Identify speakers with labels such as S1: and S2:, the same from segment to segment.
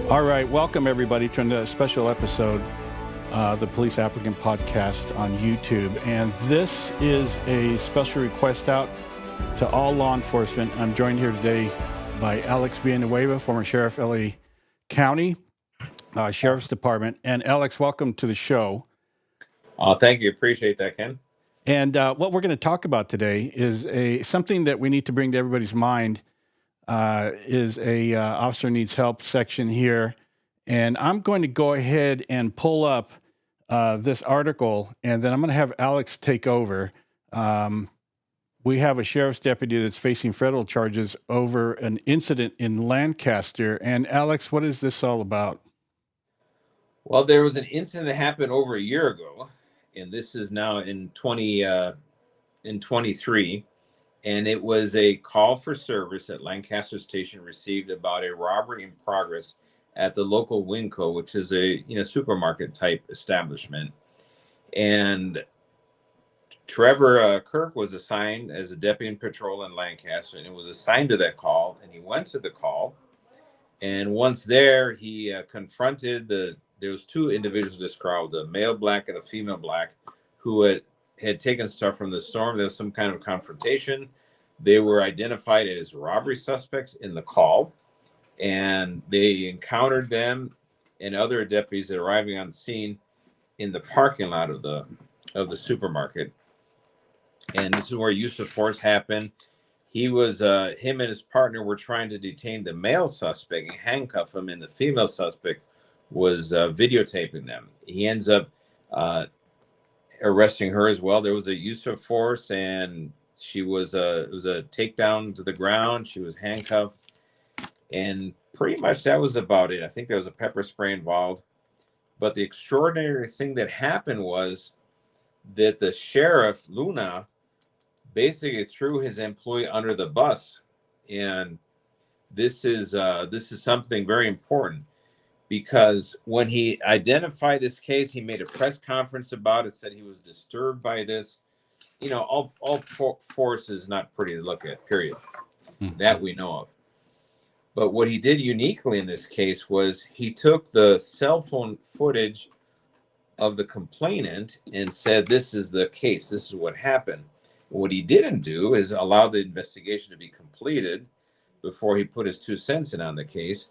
S1: All right, welcome everybody to a special episode of the Police Applicant Podcast on YouTube. And this is a special request out to all law enforcement. I'm joined here today by Alex Villanueva, former Sheriff, LA County Sheriff's Department. And Alex, welcome to the show.
S2: Thank you. Appreciate that, Ken.
S1: And what we're going to talk about today is something that we need to bring to everybody's mind. Is a officer needs help section here. And I'm going to go ahead and pull up this article, and then I'm going to have Alex take over. We have a sheriff's deputy that's facing federal charges over an incident in Lancaster. And Alex, what is this all about?
S2: Well, there was an incident that happened over a year ago, and this is now in 23. And it was a call for service at Lancaster Station received about a robbery in progress at the local Winco, which is a supermarket type establishment. And Trevor Kirk was assigned as a deputy in patrol in Lancaster, and it was assigned to that call. And he went to the call, and once there, he confronted there was two individuals described, a male black and a female black, who had taken stuff from the storm. There was some kind of confrontation. They were identified as robbery suspects in the call, and they encountered them and other deputies arriving on the scene in the parking lot of the supermarket. And this is where use of force happened. Him and his partner were trying to detain the male suspect and handcuff him, and the female suspect was videotaping them. He ends up arresting her as well. There was a use of force, and it was a takedown to the ground. She was handcuffed, and pretty much that was about it. I think there was a pepper spray involved. But the extraordinary thing that happened was that the sheriff, Luna, basically threw his employee under the bus. And this is something very important, because when he identified this case, he made a press conference about it, said he was disturbed by this. All force is not pretty to look at, period. Mm-hmm. That we know of. But what he did uniquely in this case was he took the cell phone footage of the complainant and said, this is the case, this is what happened. What he didn't do is allow the investigation to be completed before he put his 2 cents in on the case,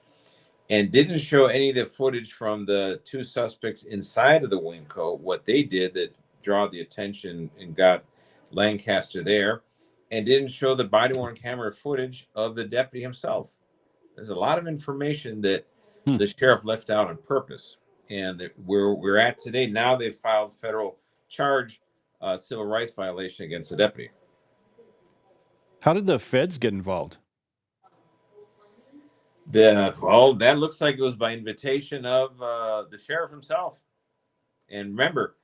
S2: and didn't show any of the footage from the two suspects inside of the Winco, what they did that draw the attention and got Lancaster there, and didn't show the body-worn camera footage of the deputy himself. There's a lot of information that the sheriff left out on purpose. And where we're at today, now they've filed federal charge, civil rights violation against the deputy.
S1: How did the feds get involved?
S2: That looks like it was by invitation of the sheriff himself. And remember,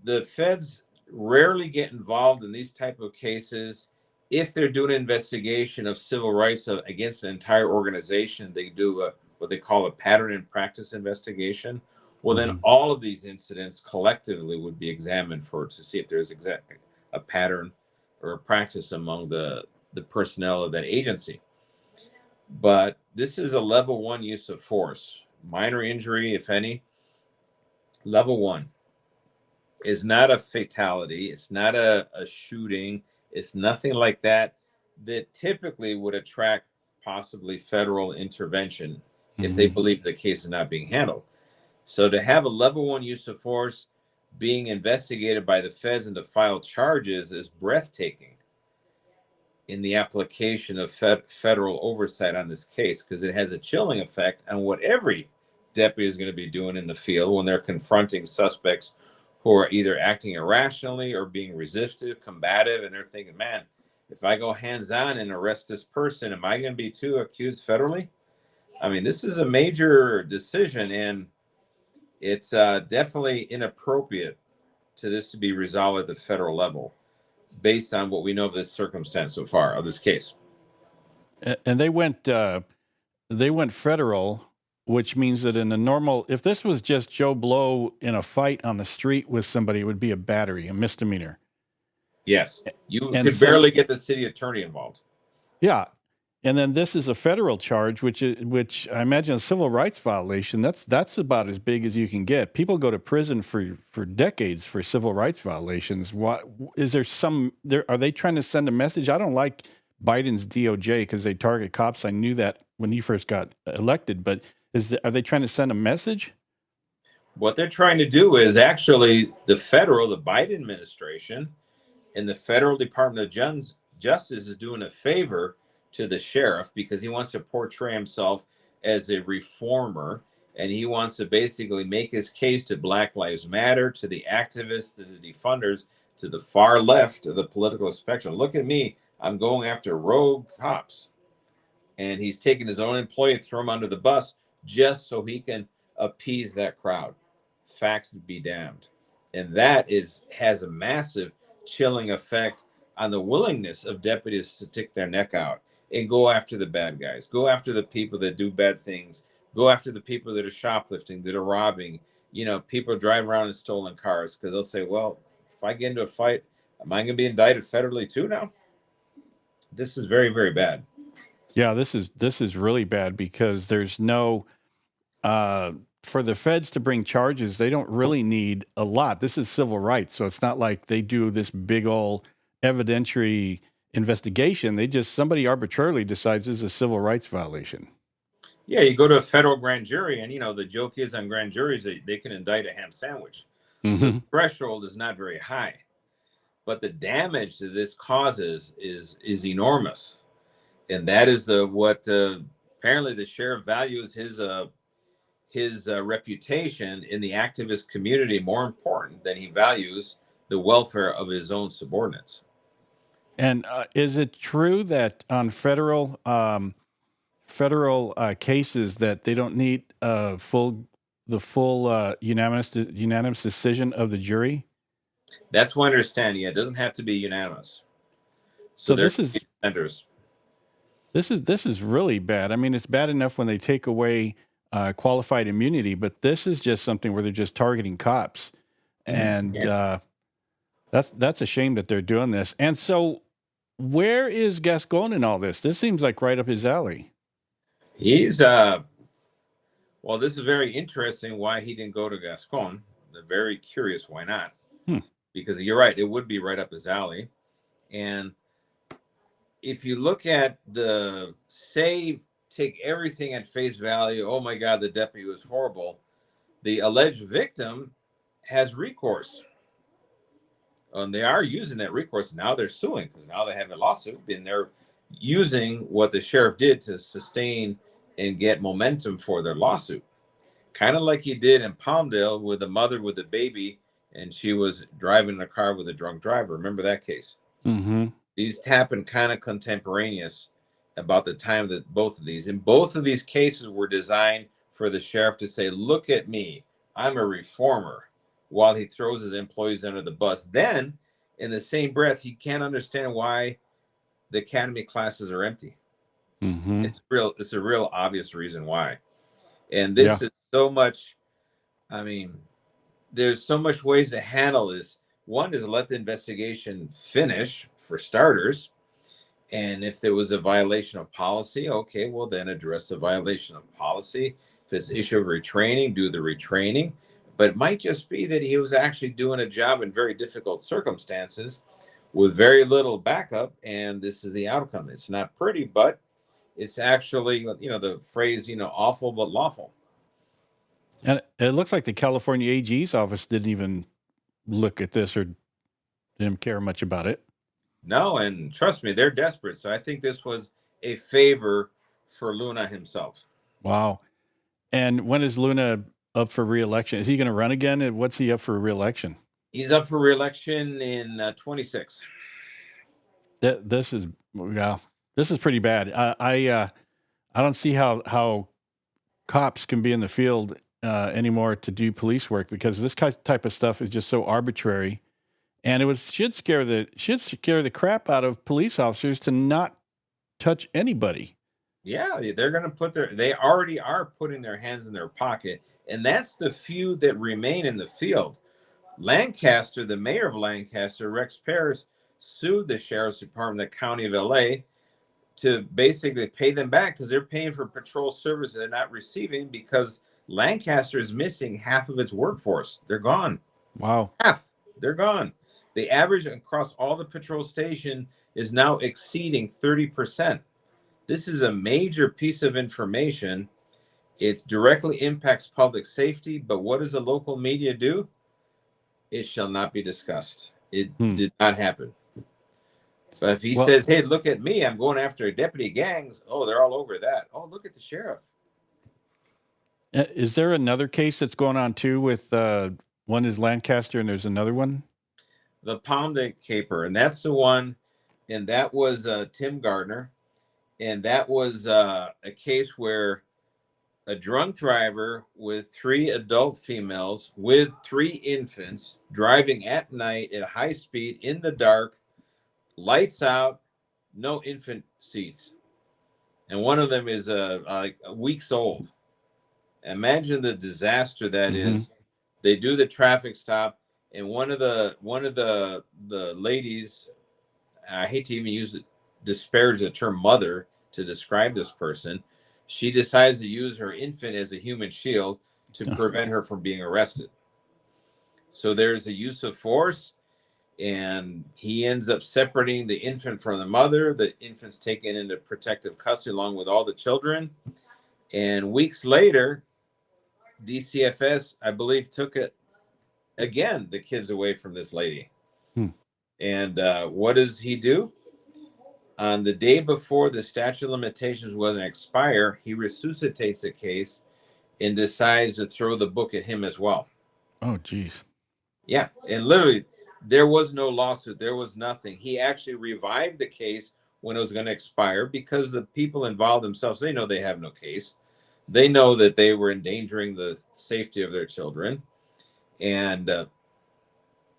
S2: the feds rarely get involved in these type of cases. If they're doing an investigation of civil rights against an entire organization, they do what they call a pattern and practice investigation. Well, then all of these incidents collectively would be examined to see if there's exactly a pattern or a practice among the personnel of that agency. But this is a level 1 use of force, minor injury, if any. Level 1 is not a fatality. It's not a shooting. It's nothing like that typically would attract possibly federal intervention if they believe the case is not being handled. So to have a level 1 use of force being investigated by the feds and to file charges is breathtaking in the application of federal oversight on this case, because it has a chilling effect on what every deputy is going to be doing in the field when they're confronting suspects who are either acting irrationally or being resistive, combative, and they're thinking, man, if I go hands-on and arrest this person, am I going to be too accused federally? I mean, this is a major decision, and it's definitely inappropriate to this to be resolved at the federal level based on what we know of this circumstance so far of this case.
S1: And they went federal, which means that in a normal, if this was just Joe Blow in a fight on the street with somebody, it would be a battery, a misdemeanor.
S2: Yes. You could barely get the city attorney involved.
S1: Yeah. And then this is a federal charge, which I imagine a civil rights violation. That's about as big as you can get. People go to prison for decades for civil rights violations. What is there some there? Are they trying to send a message? I don't like Biden's DOJ because they target cops. I knew that when he first got elected, but are they trying to send a message?
S2: What they're trying to do is actually the Biden administration and the federal Department of Justice is doing a favor to the sheriff because he wants to portray himself as a reformer, and he wants to basically make his case to Black Lives Matter, to the activists, to the defunders, to the far left of the political spectrum. Look at me, I'm going after rogue cops. And he's taking his own employee and throw him under the bus just so he can appease that crowd. Facts be damned. And that has a massive chilling effect on the willingness of deputies to stick their neck out and go after the bad guys, go after the people that do bad things, go after the people that are shoplifting, that are robbing, people driving around in stolen cars, because they'll say, well, if I get into a fight, am I going to be indicted federally too now? This is very, very bad.
S1: Yeah, this is really bad because there's no for the feds to bring charges, they don't really need a lot. This is civil rights, so it's not like they do this big old evidentiary investigation. Somebody arbitrarily decides this is a civil rights violation.
S2: Yeah, you go to a federal grand jury, and the joke is on grand juries they can indict a ham sandwich.
S1: Mm-hmm.
S2: The threshold is not very high, but the damage that this causes is enormous, and that is what apparently the sheriff values his reputation in the activist community more important than he values the welfare of his own subordinates. And
S1: is it true that on federal cases that they don't need the full unanimous decision of the jury?
S2: That's what I understand. Yeah, it doesn't have to be unanimous.
S1: So this is really bad. I mean, it's bad enough when they take away qualified immunity, but this is just something where they're just targeting cops, and that's a shame that they're doing this. And so, where is Gascon in all this? This seems like right up his alley.
S2: He's well, this is very interesting. Why he didn't go to Gascon? They're very curious why not. Because you're right, it would be right up his alley. And if you look at take everything at face value, oh my God, the deputy was horrible, the alleged victim has recourse. And they are using that recourse. Now they're suing because now they have a lawsuit, and they're using what the sheriff did to sustain and get momentum for their lawsuit. Kind of like he did in Palmdale with a mother with a baby, and she was driving in a car with a drunk driver. Remember that case?
S1: Mm-hmm.
S2: These happened kind of contemporaneous about the time that both of these cases were designed for the sheriff to say, look at me, I'm a reformer, while he throws his employees under the bus. Then in the same breath, he can't understand why the academy classes are empty.
S1: Mm-hmm.
S2: It's a real obvious reason why. And this is so much, I mean, there's so much ways to handle this. One is let the investigation finish, for starters. And if there was a violation of policy, okay, well, then address the violation of policy. If it's issue of retraining, do the retraining. But it might just be that he was actually doing a job in very difficult circumstances with very little backup, and this is the outcome. It's not pretty, but it's actually, the phrase, awful but lawful.
S1: And it looks like the California AG's office didn't even look at this or didn't care much about it.
S2: No, and trust me, they're desperate. So I think this was a favor for Luna himself.
S1: Wow. And when is Luna up for re-election? Is he going to run again? And what's he up for re-election?
S2: He's up for re-election in 26.
S1: This is pretty bad. I don't see how cops can be in the field anymore to do police work, because this type of stuff is just so arbitrary, and should scare the crap out of police officers to not touch anybody.
S2: Yeah, they're going to they already are putting their hands in their pocket, and that's the few that remain in the field. Lancaster, the mayor of Lancaster, Rex Paris, sued the sheriff's department, the county of LA, to basically pay them back because they're paying for patrol services they're not receiving because Lancaster is missing half of its workforce. They're gone.
S1: Wow.
S2: Half. They're gone. The average across all the patrol station is now exceeding 30%. This is a major piece of information. It directly impacts public safety, but what does the local media do? It shall not be discussed. It did not happen. But if he says, hey, look at me, I'm going after a deputy gangs, oh, they're all over that. Oh, look at the sheriff.
S1: Is there another case that's going on too with one is Lancaster and there's another one?
S2: The Pounding Caper, and that's the one, and that was Tim Gardner, and that was a case where a drunk driver with 3 adult females with 3 infants driving at night at high speed in the dark, lights out, no infant seats, and one of them is like weeks old. Imagine the disaster that is. They do the traffic stop, and one of the ladies, I hate to even disparage the term mother to describe this person, she decides to use her infant as a human shield to prevent her from being arrested. So there's a use of force, and he ends up separating the infant from the mother. The infant's taken into protective custody along with all the children. And weeks later, DCFS, I believe, took it again, the kids away from this lady. And what does he do? On the day before the statute of limitations was to expire, he resuscitates the case and decides to throw the book at him as well.
S1: Oh, geez.
S2: Yeah. And literally, there was no lawsuit. There was nothing. He actually revived the case when it was going to expire because the people involved themselves, they know they have no case. They know that they were endangering the safety of their children. And,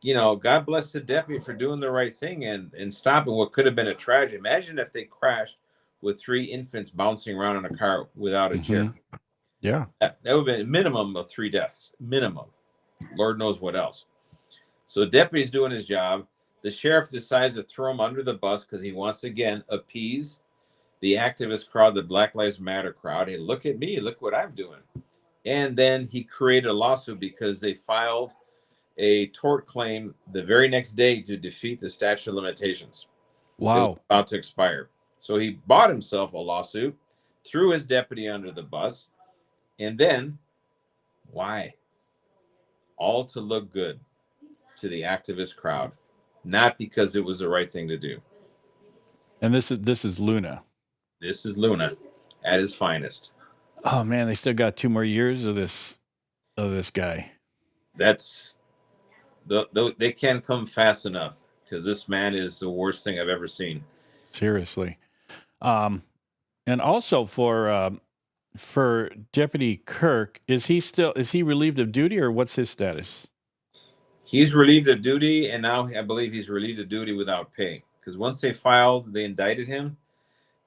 S2: God bless the deputy for doing the right thing and stopping what could have been a tragedy. Imagine if they crashed with 3 infants bouncing around in a car without a chair.
S1: Yeah.
S2: That would have been a minimum of 3 deaths. Minimum. Lord knows what else. So the deputy's doing his job. The sheriff decides to throw him under the bus because he wants to, again, appease the activist crowd, the Black Lives Matter crowd. Hey, look at me. Look what I'm doing. And then he created a lawsuit because they filed a tort claim the very next day to defeat the statute of limitations.
S1: Wow.
S2: It was about to expire. So he bought himself a lawsuit, threw his deputy under the bus, and then, why? All to look good to the activist crowd, not because it was the right thing to do.
S1: And this is Luna.
S2: This is Luna at his finest.
S1: Oh man, they still got 2 more years of this guy.
S2: They can't come fast enough because this man is the worst thing I've ever seen.
S1: Seriously. And also for Deputy Kirk, is he relieved of duty or what's his status?
S2: He's relieved of duty, and now I believe he's relieved of duty without pay. Because once they indicted him,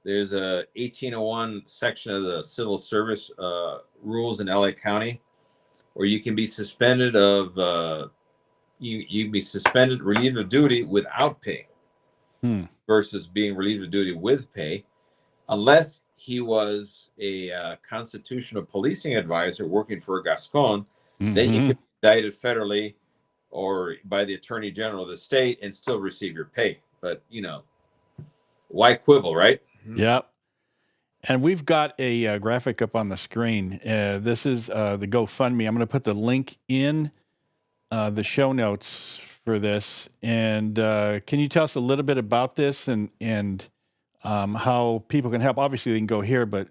S2: there's a 1801 section of the civil service rules in LA County where you can be suspended relieved of duty without pay versus being relieved of duty with pay, unless he was a constitutional policing advisor working for a Gascon. Then you can be indicted federally or by the attorney general of the state and still receive your pay. But, why quibble, right?
S1: Yep. And we've got a graphic up on the screen. This is the GoFundMe. I'm going to put the link in the show notes for this. And can you tell us a little bit about this and how people can help? Obviously, they can go here, but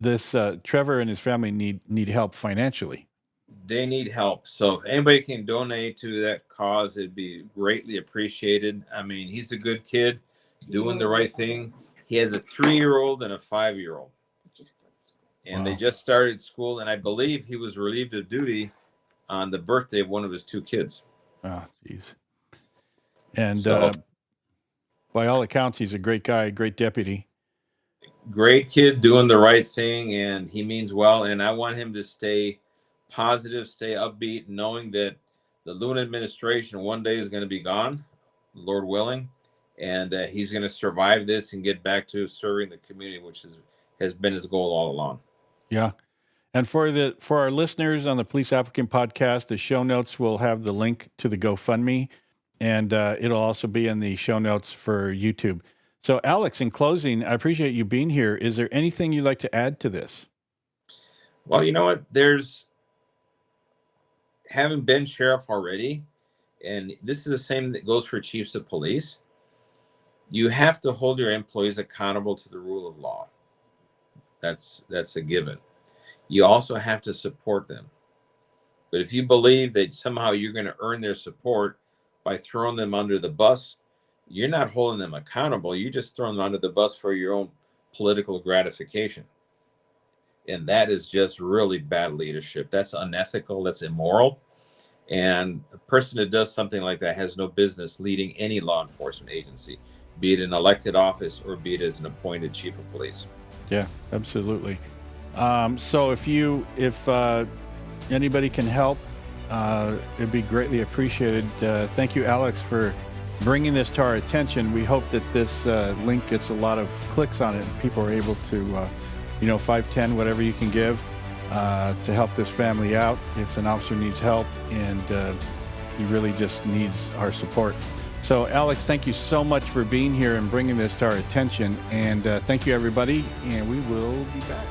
S1: this Trevor and his family need help financially.
S2: They need help. So if anybody can donate to that cause, it'd be greatly appreciated. I mean, he's a good kid doing the right thing. He has a 3-year-old and a 5-year-old. And they just started school. And I believe he was relieved of duty on the birthday of one of his 2 kids.
S1: Oh, geez. And by all accounts, he's a great guy, great deputy.
S2: Great kid doing the right thing. And he means well. And I want him to stay positive, stay upbeat, knowing that the Luna administration one day is going to be gone, Lord willing. and he's going to survive this and get back to serving the community, which has been his goal all along.
S1: Yeah. And for our listeners on the Police Applicant Podcast, the show notes will have the link to the GoFundMe, and it'll also be in the show notes for YouTube. So, Alex, in closing, I appreciate you being here. Is there anything you'd like to add to this?
S2: Well, you know what? Having been sheriff already, and this is the same that goes for chiefs of police, you have to hold your employees accountable to the rule of law. That's a given. You also have to support them. But if you believe that somehow you're going to earn their support by throwing them under the bus, you're not holding them accountable. You're just throwing them under the bus for your own political gratification. And that is just really bad leadership. That's unethical. That's immoral. And a person that does something like that has no business leading any law enforcement agency, be it an elected office or be it as an appointed chief of police.
S1: Yeah, absolutely. So if anybody can help, it'd be greatly appreciated. Thank you, Alex, for bringing this to our attention. We hope that this link gets a lot of clicks on it and people are able to, $5, $10, whatever you can give to help this family out. If an officer needs help and he really just needs our support. So, Alex, thank you so much for being here and bringing this to our attention. And thank you, everybody. And we will be back.